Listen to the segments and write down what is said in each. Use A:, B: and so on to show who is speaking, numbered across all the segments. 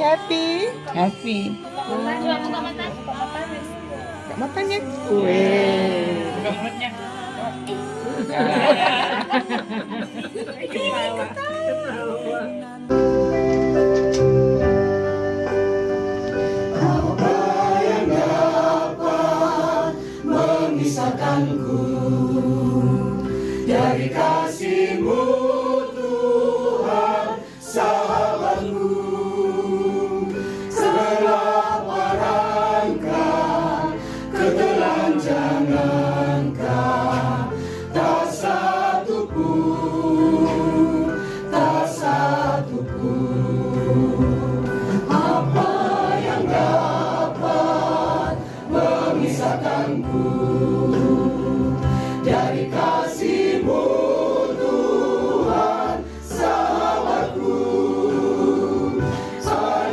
A: happy.
B: Happy.
A: Gak makan ya? Weh.
C: Apa yang dapat memisahkanku dari kasih-Mu, Tuhan, sahabatku? Kelaparan, ketelanjangan, tak satu pun, tak satu pun. Apa yang dapat memisahkanku dari kasih-Mu, Tuhan, sahabatku?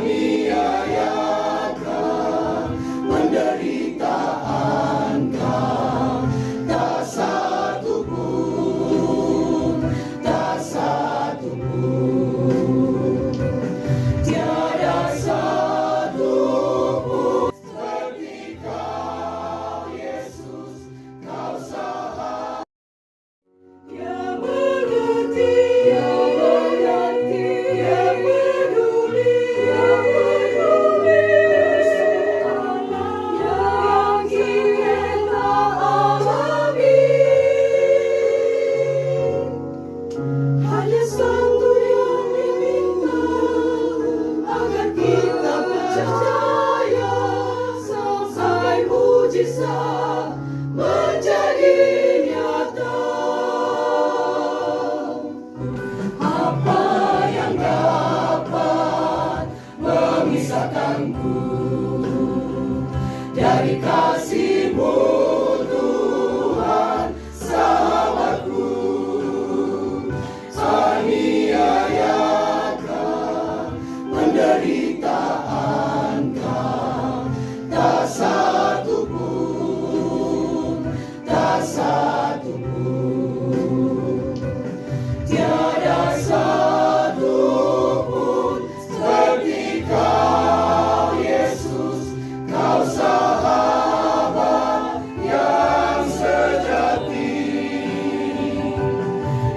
C: Aniayakan penderitaan, tak satu pun, tak satu pun. Tiada satu pun seperti Kau, Yesus, Kau sahabat. Dia mengerti, Dia mengerti, Dia peduli, Dia peduli. Yang kita alami hanya satu yang diminta, agar kita percaya sampai mujizat menjadi nyata. Apa yang dapat memisahkanku dari kasih-Mu, Tuhan, sahabatku? Aniayakan penderitaan, tak satu pun, tak satu pun. Tiada satu pun seperti Kau, Yesus, Kau sahabat yang sejati.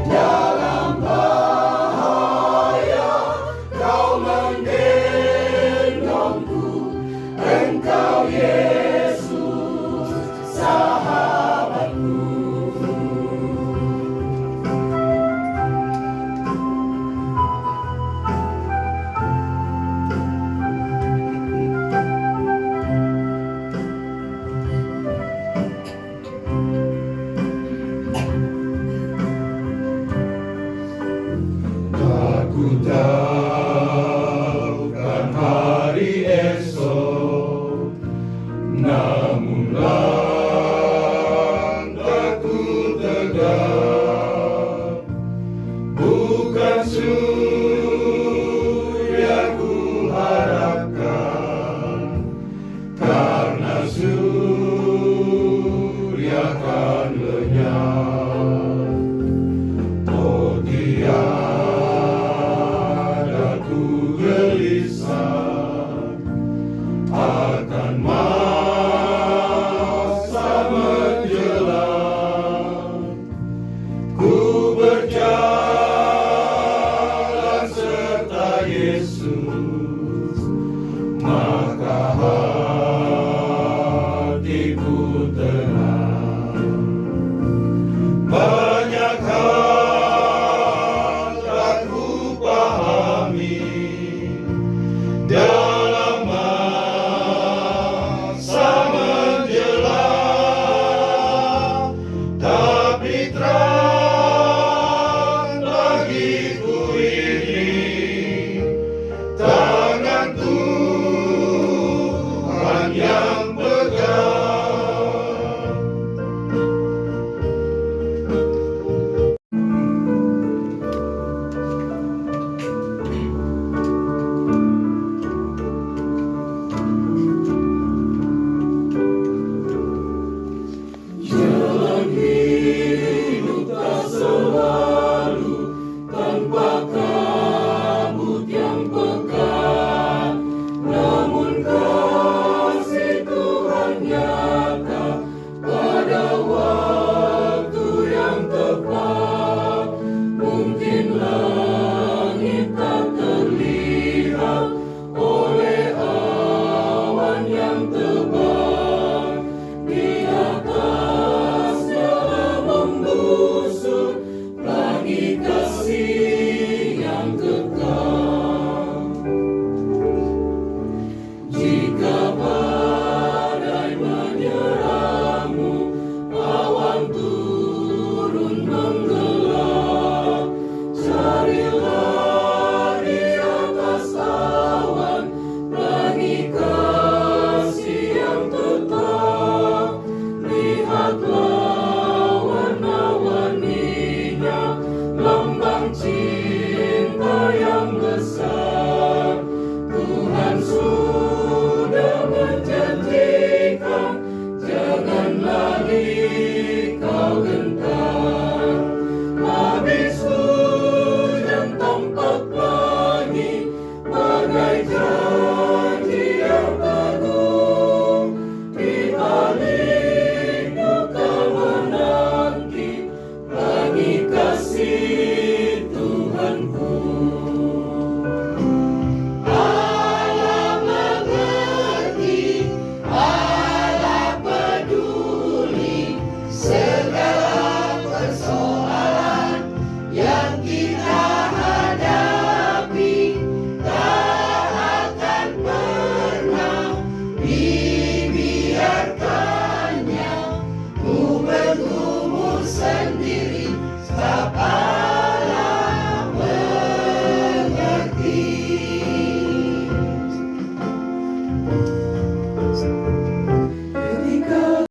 C: Dalam bahaya Kau menggendongku, Engkau Yesus, sahabatku. Aku tahu kan hari esok, namun langkahku tegak. Bukan surya ku harapkan, karena surya kan lenyap. Oh, tiada ku gelisah akan masa menjelang. Ku berjalan Mungkin langit tak terlihat oleh awan yang tebal, di atasnya membusuk pelangi kasih yang kekal. Jika badai menyerangmu, awan turun menggelap, carilah di atas awan pelangi kasih yang tetap. Lihatlah warna-warninya, lambang cinta yang besar. Tuhan sudah menjanjikan, jangan lagi kau gentar. Habis hujan tampak pelangi, bagai janji yang teguh. Di balik duka menanti, pelangi kasih Tuhanku. Allah mengerti, Allah peduli segala persoalan yang kita hadapi. Tak akan pernah dibiarkannya ku bergumul sendiri, sebab Allah mengerti. Ketika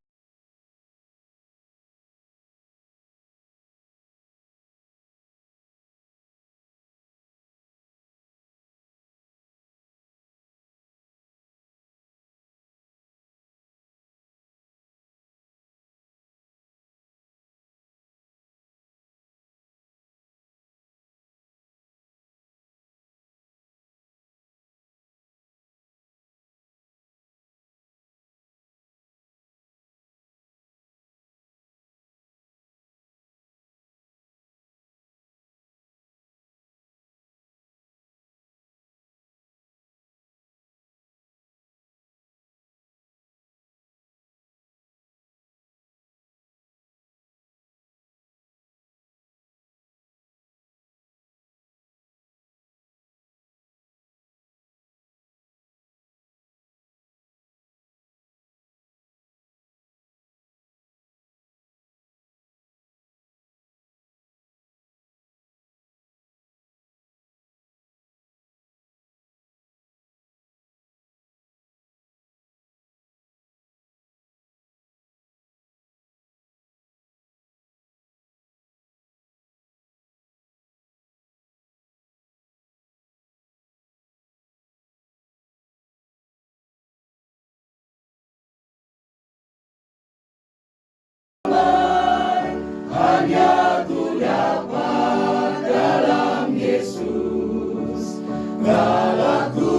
C: hanya ku dapat dalam Yesus, kalau ku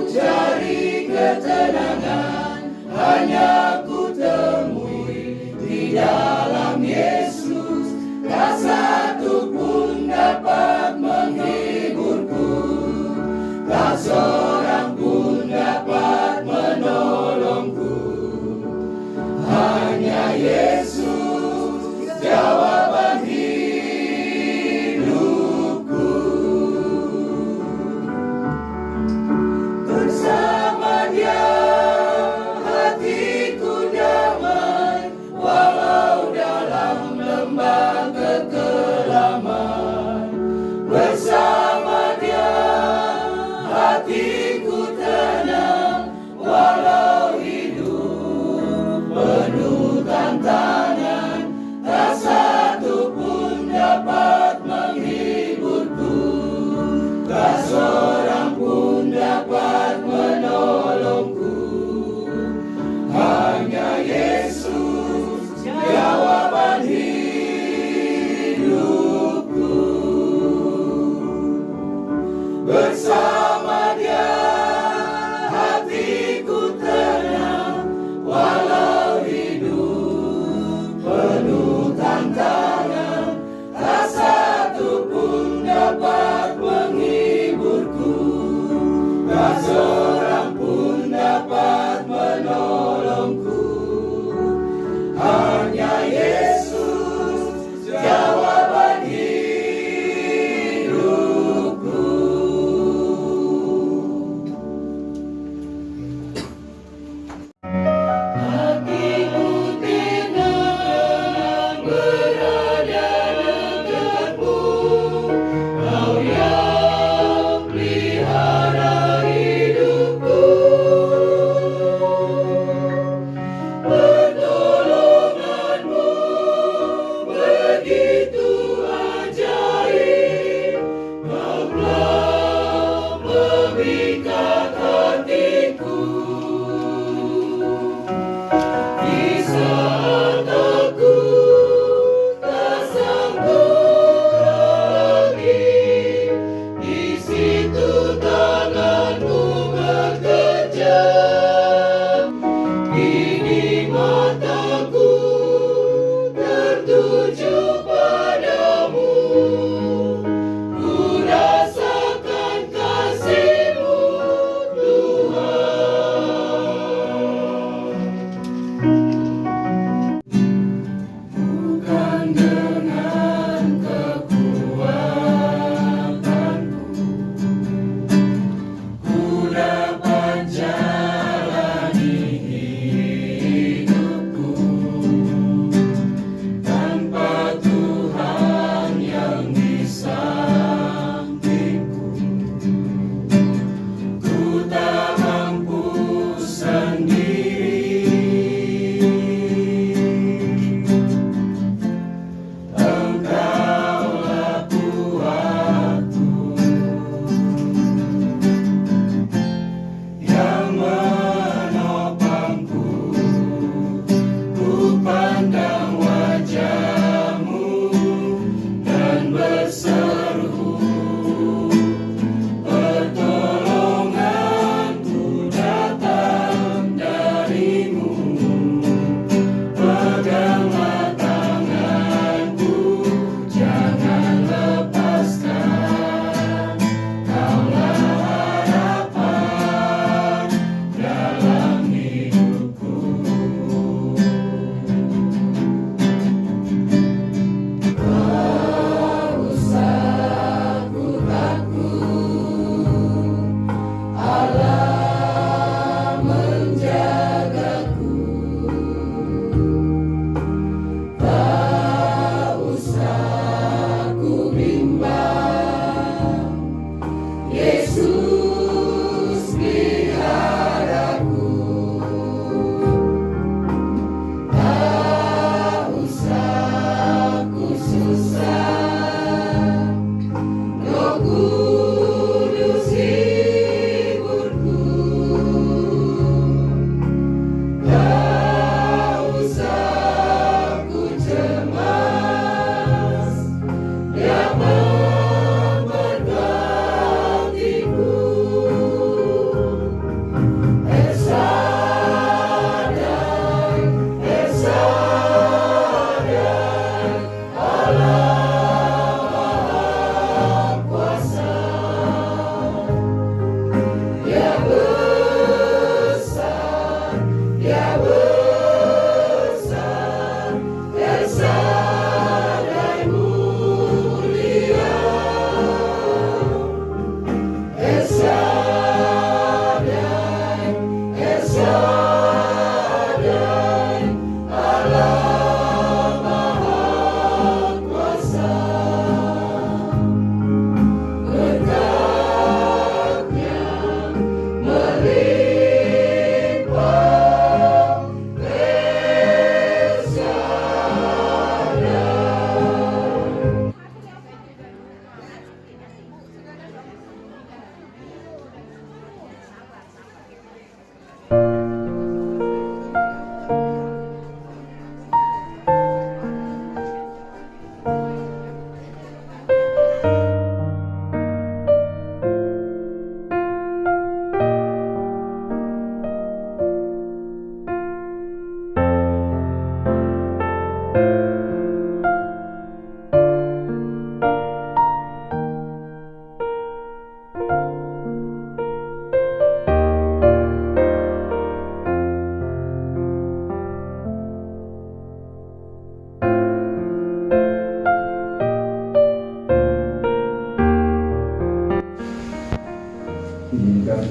C: cari ketenangan, hanya ku temui di dalam Yesus. Tak satu pun dapat menghiburku, tak seorang pun dapat menolongku. Hanya Yesus jawaban hidupku.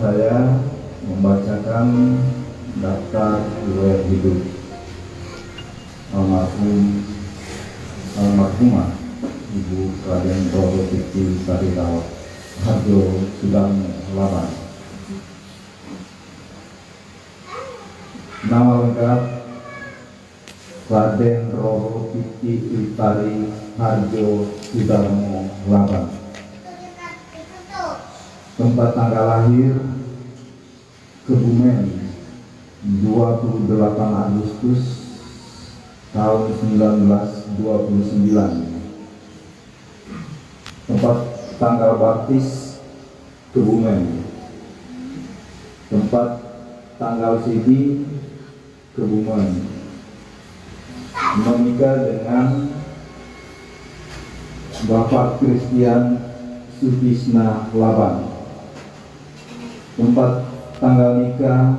B: saya membacakan daftar riwayat hidup almarhumah Ibu Raden Roro Pitti Saritawat Harjo Sudarmo Laban. Nama lengkap Raden Roro Pitti Utari Harjo Sudarmo Laban. Tempat tanggal lahir Kebumen 28 Agustus tahun 1929. Tempat tanggal baptis Kebumen. Tempat tanggal sidi Kebumen. Menikah dengan Bapak Christian Sutisna Laban. Tempat tanggal nikah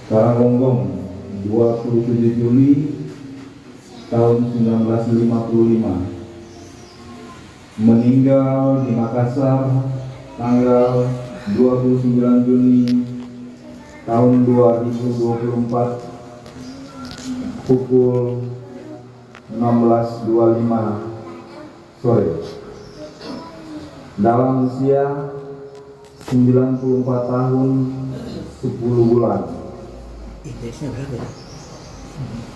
B: Karanglonggong 27 Juli tahun 1955. Meninggal di Makassar tanggal 29 Juni tahun 2024 pukul 16.25 sore dalam usia 94 tahun 10 bulan.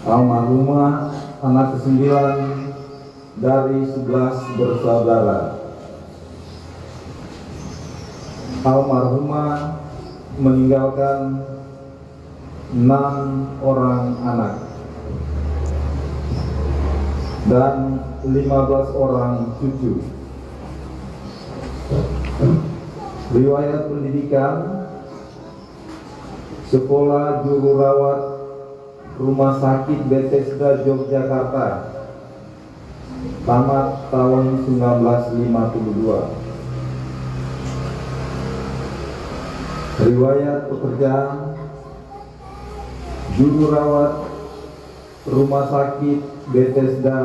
B: Almarhumah anak ke-9 dari 11 bersaudara. Almarhumah meninggalkan 6 orang anak dan 15 orang cucu. Riwayat pendidikan: Sekolah Juru Rawat Rumah Sakit Bethesda Yogyakarta, tamat tahun 1952. Riwayat pekerjaan: Juru Rawat Rumah Sakit Bethesda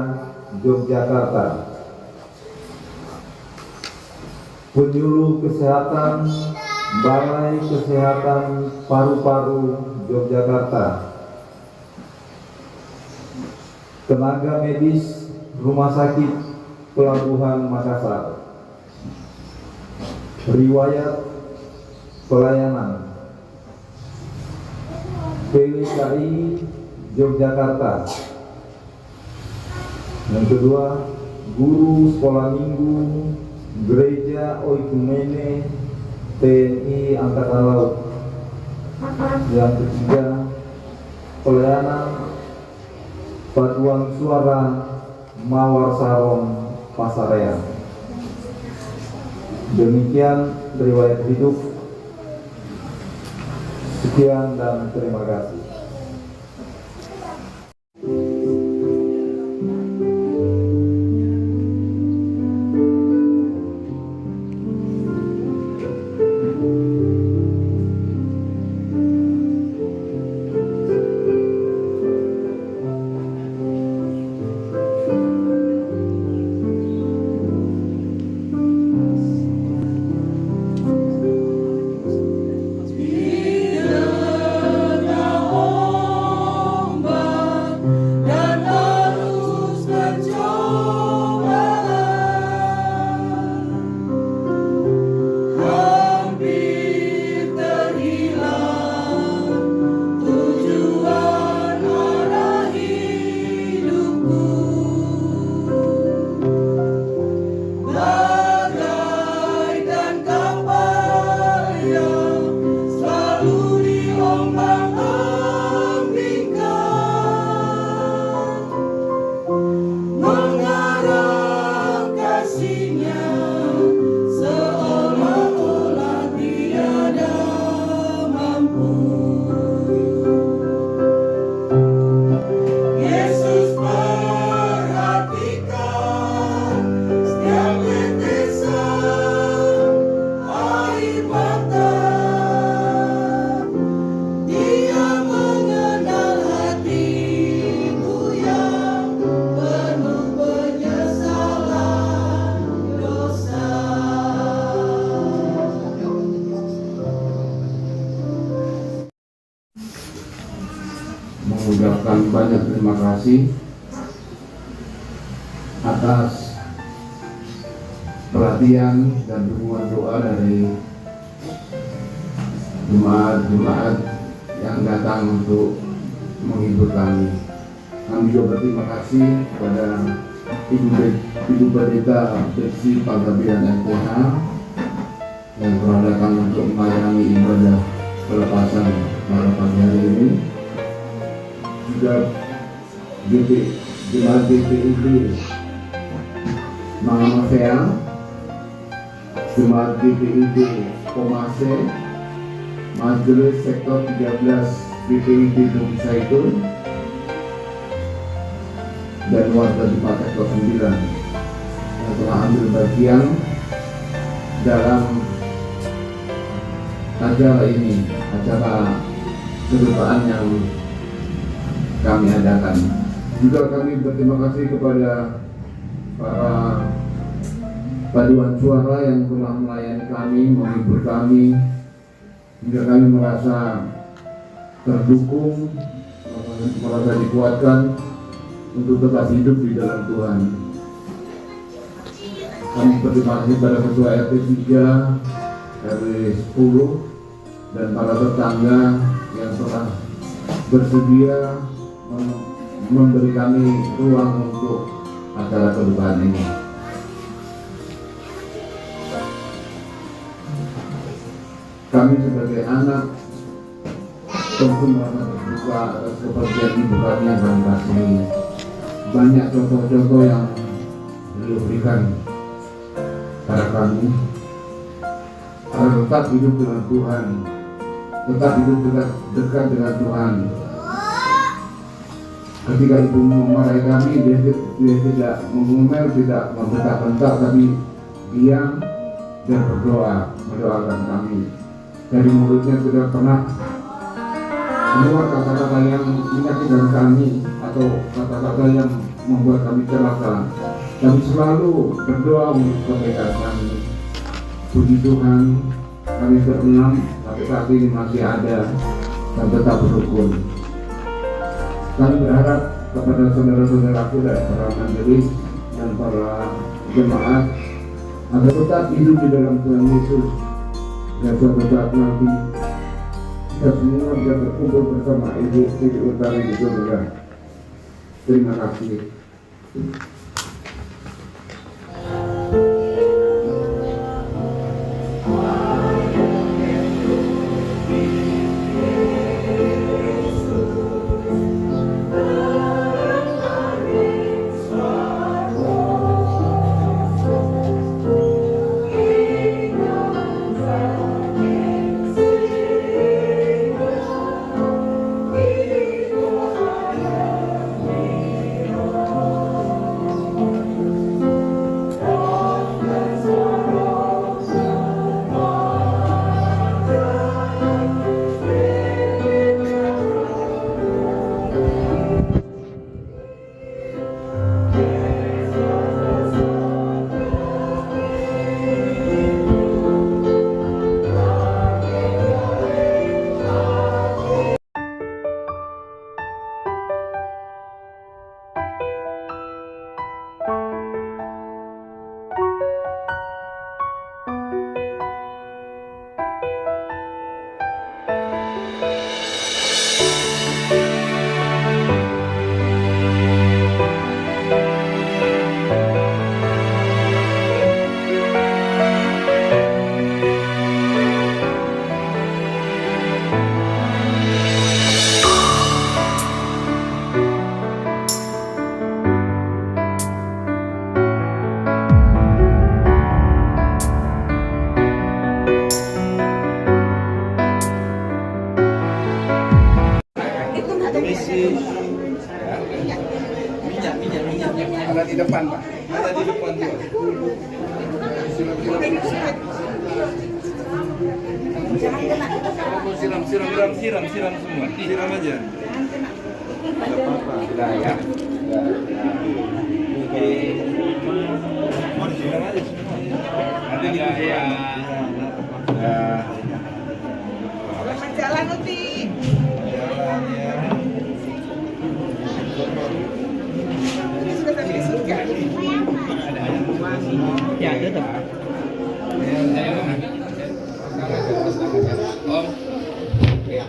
B: Yogyakarta. Penyuluh Kesehatan Balai Kesehatan Paru-Paru Yogyakarta. Tenaga medis Rumah Sakit Pelabuhan Makassar. Riwayat pelayanan: PWKI Yogyakarta. Yang kedua, guru sekolah minggu Gereja Oikumene TNI Angkatan Laut. Yang ketiga, pelayanan Paduan Suara Mawar Saron Pasarea. Demikian riwayat hidup. Sekian dan terima kasih.
C: Bila
D: kasih atas perhatian dan dukungan doa dari jemaat-jemaat yang datang untuk menghibur kami. Kami juga berterima kasih kepada Ibu Pendeta Betsy Panggabean MTH yang telah datang untuk melayani ibadah pelepasan pada pagi hari ini. Juga jemaat BPID Mangamasea, jemaat BPID Komase, Majelis Sektor 13 BPID Bukit Zaitun, dan warga jemaat Sektor 9 yang telah ambil bagian dalam acara ini, acara kedupaan yang kami adakan. Juga kami berterima kasih kepada para paduan suara yang telah melayani kami, menghibur kami, hingga kami merasa terdukung, merasa dikuatkan untuk tetap hidup di dalam Tuhan. Kami berterima kasih kepada Ketua RT 3, RW 10, dan para tetangga yang telah bersedia memberi kami ruang untuk acara kedupaan ini. Kami sebagai anak tentu merasa terbuka atas kepergian ibu kami yang kami kasihi. Banyak contoh-contoh yang beliau berikan pada kami agar tetap hidup dengan Tuhan, tetap hidup dekat dengan Tuhan. Ketika ibu memarahi kami, dia tidak mengumel, tidak membentak-bentak, tapi diam dan berdoa, mendoakan kami. Dari mulutnya tidak pernah keluar kata-kata yang menyakitkan kami atau kata-kata yang membuat kami celaka. Kami selalu berdoa untuk kebaikan kami. Puji Tuhan, kami berenam sampai saat ini masih ada dan tetap bersyukur. Kami berharap kepada saudara-saudaraku dan para majelis dan para jemaat agar tetap hidup di dalam Tuhan Yesus, dan suatu saat nanti kita semua bisa berkumpul bersama Ibu Siti Utari di surga. Terima kasih.
E: Ada di depan, Pak. Ada di depan juga. Siram semua. Siram aja. Sudah ya. Oke. Mau disiram aja semua. Nanti di depan.
A: Jalan Uti.
E: Jalan ya.
A: Ya, tutup.
E: Om. Ya.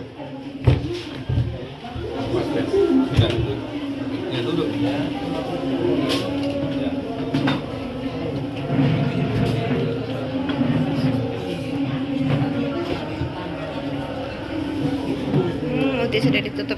E: Ya, duduk. Ya.
F: Nanti sudah ditutup.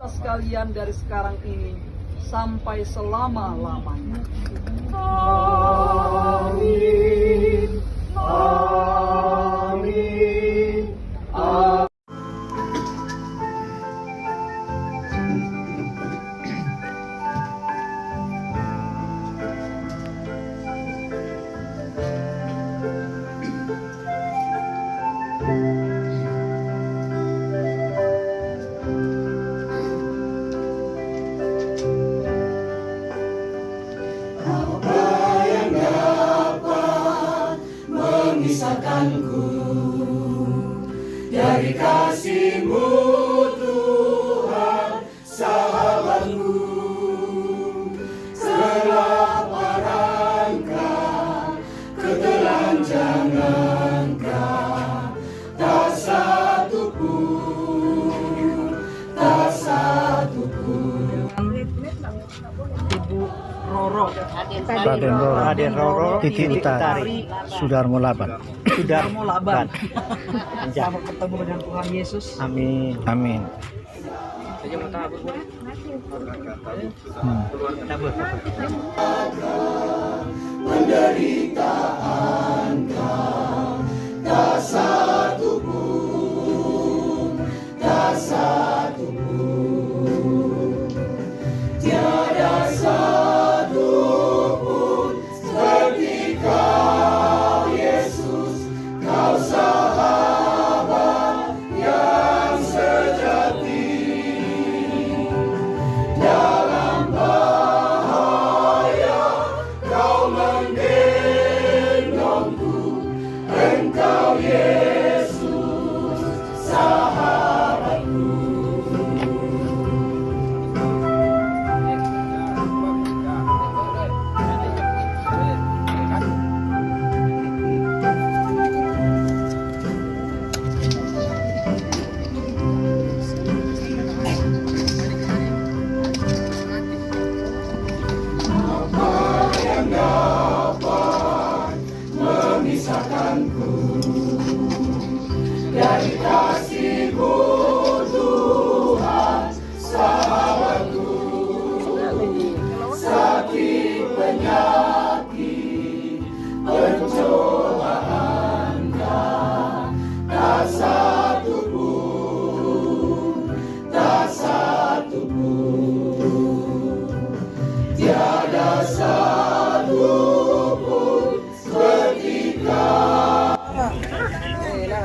G: Sekalian dari sekarang ini sampai selama-lamanya.
C: Amin. Amin. Amin.
H: Raden Roro Titik Utari Sudarmo Laban.
G: Selamat bertemu dengan Tuhan Yesus.
H: Amin.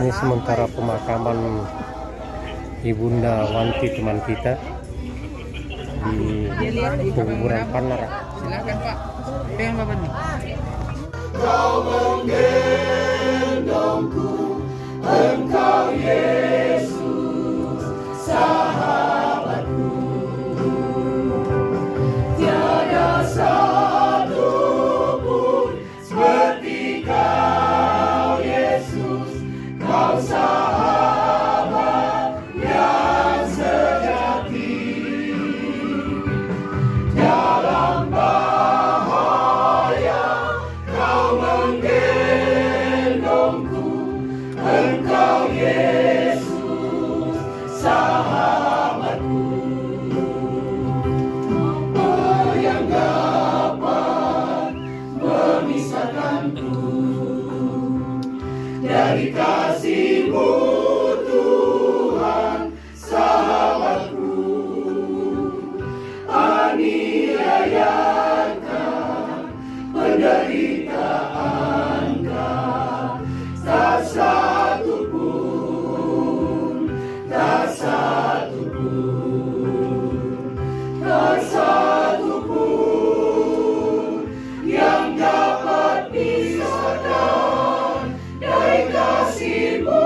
I: Ini sementara pemakaman Ibunda Wanti teman kita di kuburan Panara.
H: Silakan Pak. Pegang Bapak nih.
C: Kau menggendongku, Engkau Yesus, sahabatku. Tiada satu pun seperti Kau Yesus, Kau sahabat yang sejati. Dalam bahaya Kau menggendongku, Engkau Yesus, sahabatku. Apa yang dapat memisahkanku dari kasih-Mu, Tuhan, sahabatku? Aniayakan penderitaan Kau, tak satu pun, tak satu pun, tak satu pun yang dapat pisahkan dari kasih-Mu,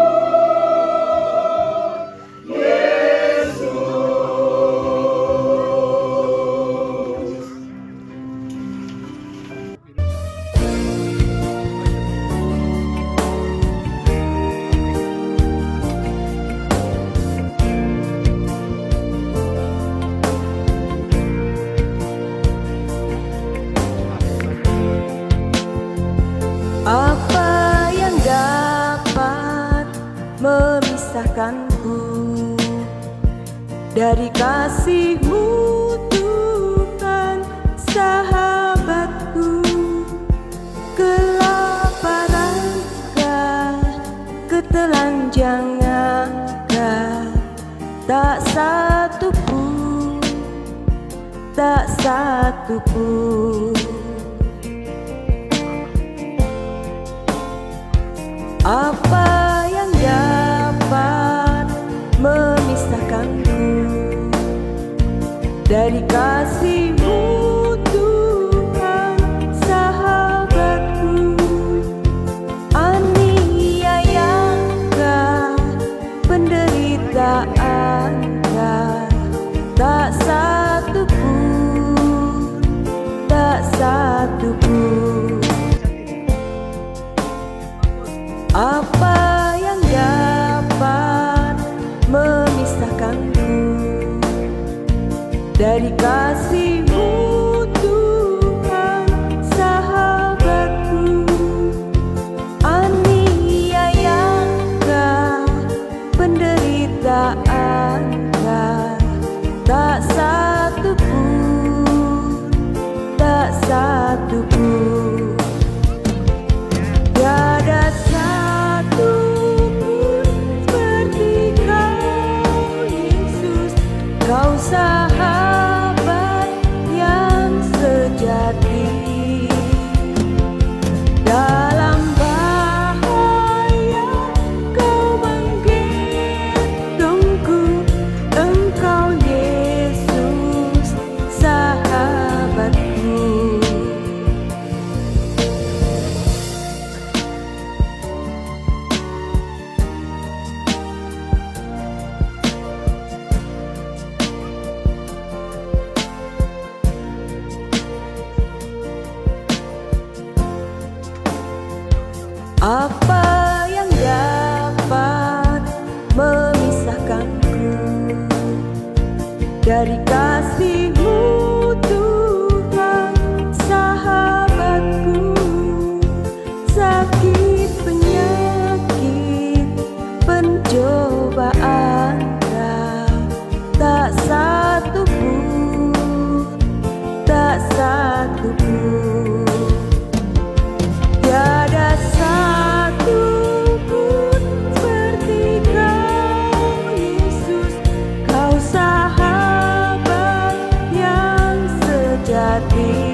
C: Yesus.
J: Apa yang dapat memisahkanku dari kasih-Mu, Tuhan, sahabatku? Kelaparan, ketelanjangan, tak satu pun, tak satu pun. Apa yang dapat memisahkanku dari kasih-Mu, Tuhan, sahabatku? Aniayankah, penderitaankah, tak satu pun, tak satu pun. Apa yang dapat memisahkanku dari kasih-Mu, Tuhan? satu pun, tak satu pun. Tiada satu pun seperti Kau Yesus, Kau sahabat yang sejati. Dalam bahaya Kau menggendongku, Engkau Yesus sahabatku. Apa yang dapat memisahkanku dari kasih-Mu, Tuhan sahabatku? Sakit, penyakit, pencobaan, tak satu pun, tak satu pun. Tiada satu pun seperti Kau Yesus, Kau sahabat yang sejati.